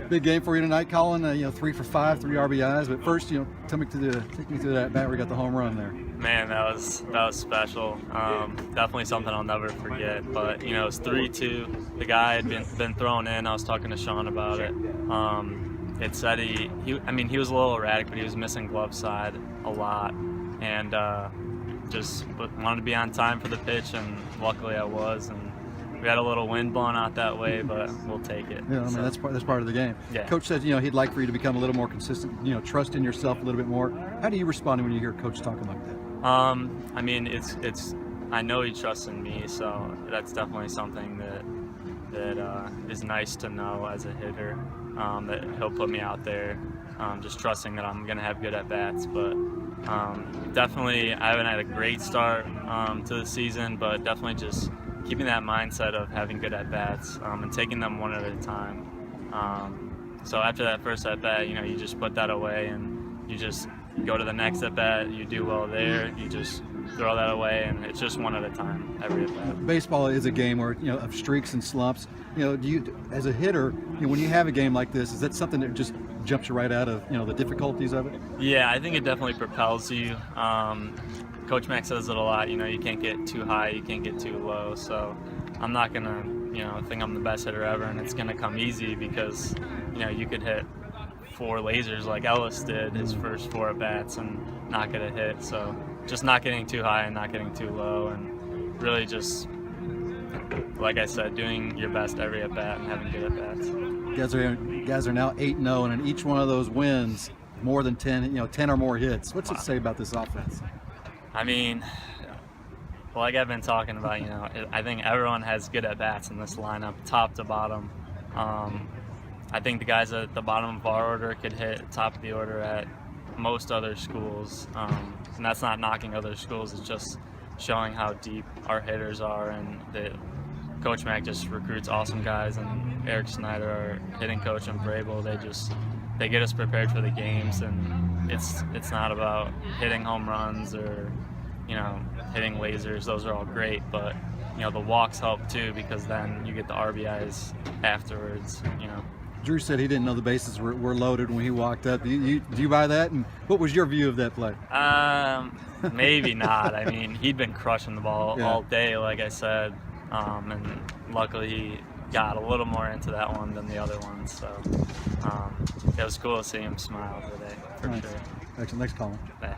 Big game for you tonight, Colin. 3 for 5, 3 RBIs. But first, take me through that bat where you got the home run there. Man, that was special. Definitely something I'll never forget. But it was 3-2. The guy had been thrown in. I was talking to Sean about it. It said he was a little erratic, but he was missing glove side a lot, and just wanted to be on time for the pitch, and luckily I was. And we had a little wind blowing out that way, but we'll take it. Yeah, that's part of the game. Yeah. Coach said he'd like for you to become a little more consistent. Trust in yourself a little bit more. How do you respond when you hear Coach talking like that? It's I know he trusts in me, so that's definitely something that is nice to know as a hitter. That he'll put me out there, just trusting that I'm gonna have good at bats. But definitely, I haven't had a great start to the season, but definitely just keeping that mindset of having good at bats and taking them one at a time. So after that first at bat, you just put that away and you just go to the next at bat. You do well there, you just throw that away, and it's just one at a time every at bat. Baseball is a game where of streaks and slumps. Do you, as a hitter, when you have a game like this, is that something that just jumps you right out of the difficulties of it? Yeah, I think it definitely propels you. Coach Mack says it a lot. You can't get too high, you can't get too low. So I'm not gonna think I'm the best hitter ever, and it's gonna come easy because you could hit 4 lasers like Ellis did his first 4 at bats and not get a hit. So just not getting too high and not getting too low, and really just, like I said, doing your best every at bat and having good at bats. You guys are now 8-0, and in each one of those wins, more than 10 or more hits. What's it say about this offense? Like I've been talking about, I think everyone has good at bats in this lineup, top to bottom. I think the guys at the bottom of our order could hit top of the order at most other schools, and that's not knocking other schools. It's just showing how deep our hitters are, and that Coach Mack just recruits awesome guys, and Eric Snyder, our hitting coach, and Vrabel, they get us prepared for the games, and it's not about hitting home runs or hitting lasers. Those are all great, but the walks help too, because then you get the RBIs afterwards. Drew said he didn't know the bases were loaded when he walked up. Do you buy that? And what was your view of that play? Maybe not. He'd been crushing the ball all day, like I said, and luckily he got a little more into that one than the other ones. So it was cool to see him smile today, for sure. Thanks, Colin. Yeah.